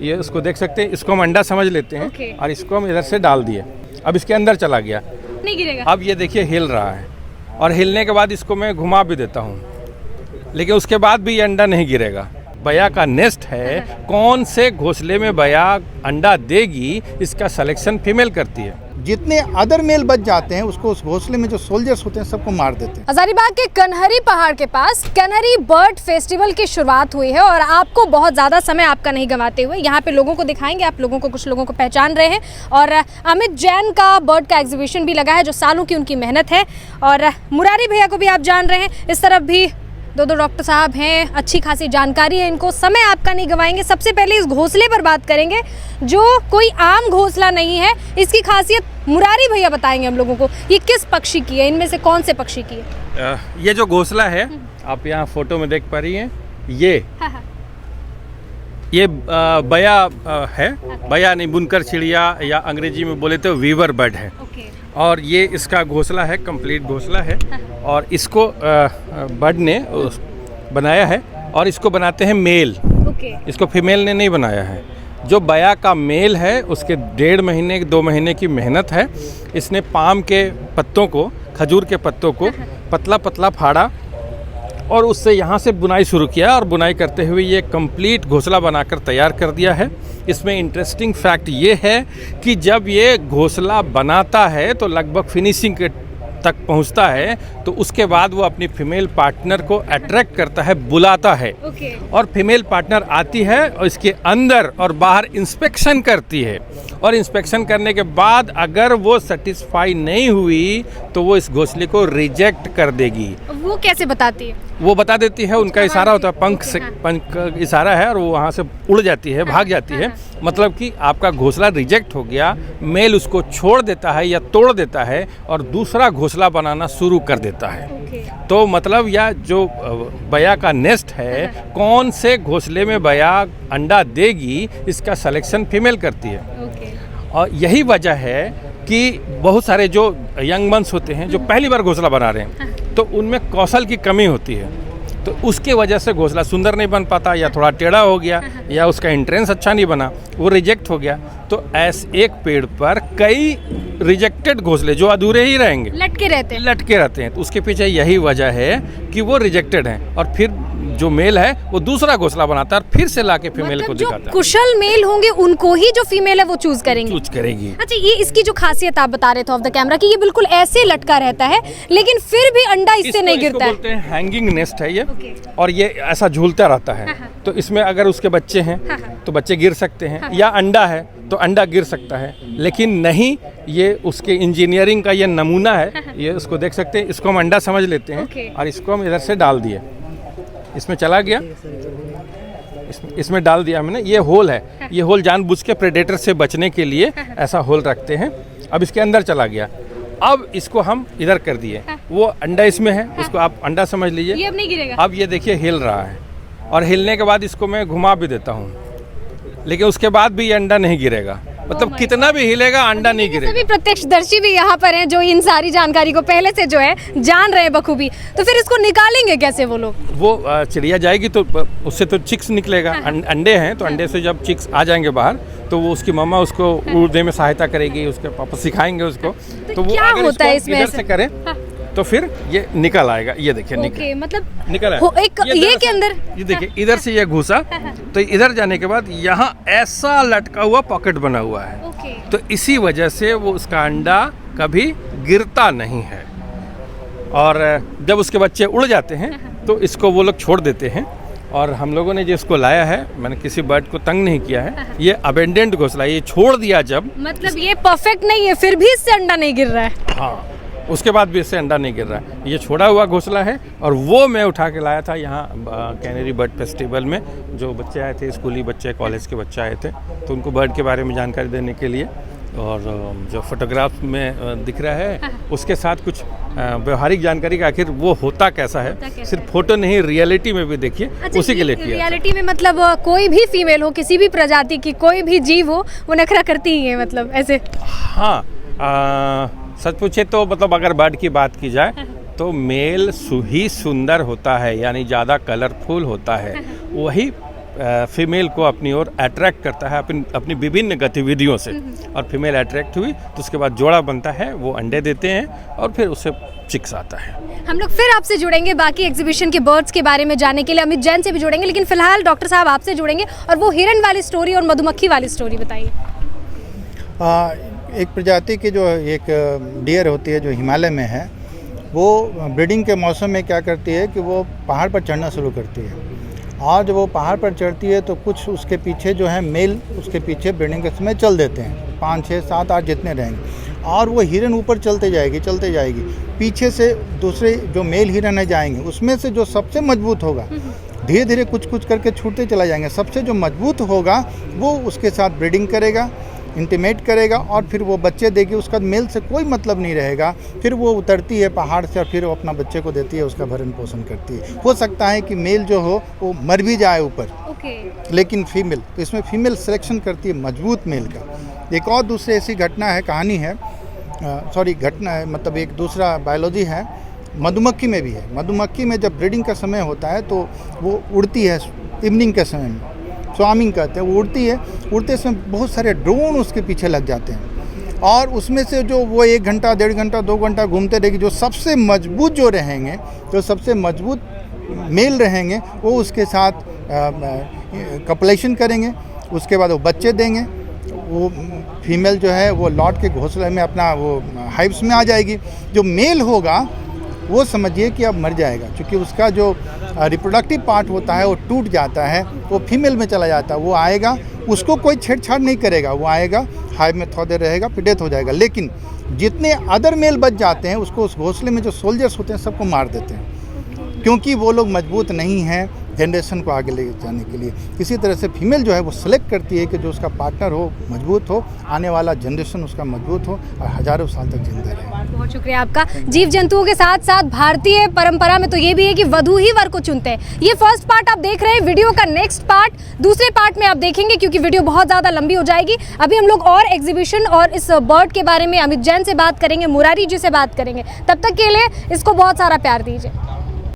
ये उसको देख सकते हैं, इसको हम अंडा समझ लेते हैं और इसको हम इधर से डाल दिए। अब इसके अंदर चला गया, नहीं गिरेगा। अब ये देखिए हिल रहा है और हिलने के बाद इसको मैं घुमा भी देता हूँ, लेकिन उसके बाद भी ये अंडा नहीं गिरेगा। बया का नेस्ट है, कौन से घोंसले में बया अंडा देगी इसका सिलेक्शन फीमेल करती है। जितने अदर मेल बच जाते हैं उसको उस घोंसले में जो सोल्जर्स होते हैं सबको मार देते हैं। हजारीबाग के कन्हरी पहाड़ के पास कन्हरी बर्ड फेस्टिवल की शुरुआत हुई है और आपको बहुत ज़्यादा समय आपका नहीं गंवाते हुए यहाँ पे लोगों को दिखाएंगे। आप लोगों को, कुछ लोगों को पहचान रहे हैं और अमित जैन का बर्ड का एग्जीबिशन भी लगा है जो सालों की उनकी मेहनत है। और मुरारी भैया को भी आप जान रहे हैं, इस तरफ भी दो डॉक्टर साहब हैं, अच्छी खासी जानकारी है इनको। समय आपका नहीं गंवाएंगे। सबसे पहले इस घोंसले पर बात करेंगे जो कोई आम घोंसला नहीं है। इसकी खासियत मुरारी भैया बताएंगे हम लोगों को। ये किस पक्षी की है, इनमें से कौन से पक्षी की है? ये जो घोंसला है आप यहाँ फोटो में देख पा रही हैं, ये बया है। बया नहीं, बुनकर चिड़िया या अंग्रेजी में बोले तो वीवर बर्ड है। और ये इसका घोंसला है, कंप्लीट घोंसला है और इसको बर्ड ने बनाया है और इसको बनाते हैं मेल। इसको फीमेल ने नहीं बनाया है। जो बया का मेल है उसके 1.5 महीने 2 महीने की मेहनत है। इसने पाम के पत्तों को, खजूर के पत्तों को पतला पतला फाड़ा और उससे यहाँ से बुनाई शुरू किया और बुनाई करते हुए ये कंप्लीट घोंसला बनाकर तैयार कर दिया है। इसमें इंटरेस्टिंग फैक्ट ये है कि जब ये घोंसला बनाता है तो लगभग फिनिशिंग तक पहुंचता है तो उसके बाद वो अपनी फीमेल पार्टनर को अट्रैक्ट करता है, बुलाता है और फीमेल पार्टनर आती है और इसके अंदर और बाहर इंस्पेक्शन करती है और इंस्पेक्शन करने के बाद अगर वो सेटिस्फाई नहीं हुई तो वो इस घोंसले को रिजेक्ट कर देगी। वो कैसे बताती है? वो बता देती है, उनका इशारा होता है, पंख से, पंख इशारा है और वो वहाँ से उड़ जाती है, भाग जाती है। मतलब कि आपका घोंसला रिजेक्ट हो गया, मेल उसको छोड़ देता है या तोड़ देता है और दूसरा घोंसला बनाना शुरू कर देता है। तो मतलब यह जो बया का नेस्ट है, कौन से घोंसले में बया अंडा देगी इसका सिलेक्शन फीमेल करती है। और यही वजह है कि बहुत सारे जो यंग मंस होते हैं जो पहली बार घोंसला बना रहे हैं तो उनमें कौशल की कमी होती है, तो उसके वजह से घोंसला सुंदर नहीं बन पाता या थोड़ा टेढ़ा हो गया या उसका एंट्रेंस अच्छा नहीं बना, वो रिजेक्ट हो गया। तो ऐसे एक पेड़ पर कई रिजेक्टेड घोंसले जो अधूरे ही रहेंगे, लटके रहते हैं। तो उसके पीछे यही वजह है कि वो रिजेक्टेड हैं और फिर जो मेल है वो दूसरा घोंसला बनाता है और फिर से लाके फीमेल को दिखाता है। जो कुशल मेल होंगे उनको ही जो फीमेल है वो चूज करेगी। अच्छा, ये इसकी जो खासियत आप बता रहे थे ऑफ द कैमरा कि ये बिल्कुल ऐसे लटका रहता है लेकिन फिर भी अंडा इससे नहीं गिरता है। बोलते हैं हैंगिंग नेस्ट है ये और ये ऐसा झूलता रहता है। तो इसमें अगर उसके बच्चे हैं तो बच्चे गिर सकते हैं या अंडा है तो अंडा गिर सकता है, लेकिन नहीं, ये उसके इंजीनियरिंग का ये नमूना है। ये उसको देख सकते हैं, इसको हम अंडा समझ लेते हैं और इसको हम इधर से डाल दिए, इसमें चला गया, इसमें डाल दिया हमने। ये होल है, ये होल जानबूझ के प्रेडेटर से बचने के लिए ऐसा होल रखते हैं। अब इसके अंदर चला गया, अब इसको हम इधर कर दिए, वो अंडा इसमें है, उसको आप अंडा समझ लीजिए। ये अब नहीं गिरेगा। अब ये देखिए हिल रहा है और हिलने के बाद इसको मैं घुमा भी देता हूँ, लेकिन उसके बाद भी ये अंडा नहीं गिरेगा। मतलब कितना भी हिलेगा अंडा नहीं गिरेगा। सभी प्रत्यक्षदर्शी भी यहाँ पर हैं जो इन सारी जानकारी को पहले से जो है जान रहे हैं बखूबी। तो फिर इसको निकालेंगे कैसे वो लोग? वो चिड़िया जाएगी तो उससे तो चिक्स निकलेगा, अंडे हैं तो अंडे से जब चिक्स आ जाएंगे बाहर तो वो उसकी मम्मा उसको उड़ने में सहायता करेगी, उसके पापा सिखाएंगे उसको। तो वो क्या होता है इसमें से करें तो फिर ये निकल आएगा। ये देखिए निकल ये के अंदर, ये देखिए इधर से ये घुसा तो इधर जाने के बाद यहाँ ऐसा लटका हुआ पॉकेट बना हुआ है। तो इसी वजह से वो उसका अंडा कभी गिरता नहीं है और जब उसके बच्चे उड़ जाते हैं तो इसको वो लोग छोड़ देते हैं। और हम लोगों ने जो इसको लाया है, मैंने किसी बर्ड को तंग नहीं किया है, ये अबेंडेंट घोंसला, ये छोड़ दिया जब, मतलब ये परफेक्ट नहीं है फिर भी इससे अंडा नहीं गिर रहा है। हाँ, उसके बाद भी इससे अंडा नहीं गिर रहा है। ये छोड़ा हुआ घोंसला है और वो मैं उठा के लाया था यहाँ कैनरी बर्ड फेस्टिवल में। जो बच्चे आए थे, स्कूली बच्चे, कॉलेज के बच्चे आए थे, तो उनको बर्ड के बारे में जानकारी देने के लिए। और जो फोटोग्राफ में दिख रहा है उसके साथ कुछ व्यवहारिक जानकारी का आखिर वो होता कैसा है, सिर्फ फोटो नहीं रियलिटी में भी देखिए। अच्छा, उसी के लिए किया। रियलिटी में मतलब कोई भी फीमेल हो, किसी भी प्रजाति की कोई भी जीव हो, वो नखरा करती ही है, मतलब ऐसे। हाँ, सच पूछे तो मतलब अगर बर्ड की बात की जाए तो मेल ही सुंदर होता है, यानी ज़्यादा कलरफुल होता है, वही फीमेल को अपनी ओर अट्रैक्ट करता है अपनी विभिन्न गतिविधियों से, और फीमेल अट्रैक्ट हुई तो उसके बाद जोड़ा बनता है, वो अंडे देते हैं और फिर उससे चिक्स आता है। हम लोग फिर आपसे जुड़ेंगे बाकी एग्जीबिशन के बर्ड्स के बारे में जानने के लिए, अमित जैन से भी जुड़ेंगे, लेकिन फिलहाल डॉक्टर साहब आपसे जुड़ेंगे और वो हिरन वाली स्टोरी और मधुमक्खी वाली स्टोरी बताइए। एक प्रजाति की जो एक डियर होती है जो हिमालय में है, वो ब्रीडिंग के मौसम में क्या करती है कि वो पहाड़ पर चढ़ना शुरू करती है, और जब वो पहाड़ पर चढ़ती है तो कुछ उसके पीछे जो है मेल उसके पीछे ब्रीडिंग के समय चल देते हैं, 5, 6, 7, 8 जितने रहेंगे, और वो हिरन ऊपर चलते जाएगी, पीछे से दूसरे जो मेल हिरन है जाएंगे, उसमें से जो सबसे मजबूत होगा धीरे धीरे कुछ करके छूटते चला जाएंगे, सबसे जो मजबूत होगा वो उसके साथ ब्रीडिंग करेगा, इंटीमेट करेगा, और फिर वो बच्चे देगी, उसका मेल से कोई मतलब नहीं रहेगा, फिर वो उतरती है पहाड़ से और फिर वो अपना बच्चे को देती है, उसका भरण पोषण करती है। हो सकता है कि मेल जो हो वो मर भी जाए ऊपर, लेकिन फीमेल, तो इसमें फीमेल सिलेक्शन करती है मजबूत मेल का। एक और दूसरी ऐसी घटना है, कहानी है, घटना है, मतलब एक दूसरा बायोलॉजी है, मधुमक्खी में भी है। मधुमक्खी में जब ब्रीडिंग का समय होता है तो वो उड़ती है इवनिंग के समय में, स्वामिंग कहते हैं, वो उड़ती है, उड़ते समय बहुत सारे ड्रोन उसके पीछे लग जाते हैं, और उसमें से जो वो 1 घंटा 1.5 घंटा 2 घंटा घूमते रहेगी, जो सबसे मजबूत जो रहेंगे, जो सबसे मजबूत मेल रहेंगे, वो उसके साथ कपलेशन करेंगे, उसके बाद वो बच्चे देंगे, वो फीमेल जो है वो लौट के घोंसले में अपना वो हाइव्स में आ जाएगी। जो मेल होगा वो समझिए कि अब मर जाएगा, क्योंकि उसका जो रिप्रोडक्टिव पार्ट होता है वो टूट जाता है, वो फीमेल में चला जाता है। वो आएगा, उसको कोई छेड़छाड़ नहीं करेगा, वो आएगा हाइव में थोड़ा देर रहेगा, फिर डेथ हो जाएगा। लेकिन जितने अदर मेल बच जाते हैं उसको उस घोंसले में जो सोल्जर्स होते हैं सबको मार देते हैं, क्योंकि वो लोग मजबूत नहीं हैं जनरेशन को आगे ले जाने के लिए। इसी तरह से फीमेल जो है वो सेलेक्ट करती है कि जो उसका पार्टनर हो मजबूत हो, आने वाला जनरेशन उसका मजबूत हो और हजारों साल तक जिंदा रहे। बहुत शुक्रिया आपका। जीव जंतुओं के साथ साथ भारतीय परंपरा में तो ये भी है कि वधू ही वर को चुनते हैं। ये फर्स्ट पार्ट आप देख रहे हैं, वीडियो का नेक्स्ट पार्ट दूसरे पार्ट में आप देखेंगे, क्योंकि वीडियो बहुत ज़्यादा लंबी हो जाएगी। अभी हम लोग और एग्जीबिशन और इस बर्ड के बारे में अमित जैन से बात करेंगे, मुरारी जी से बात करेंगे। तब तक के लिए इसको बहुत सारा प्यार दीजिए।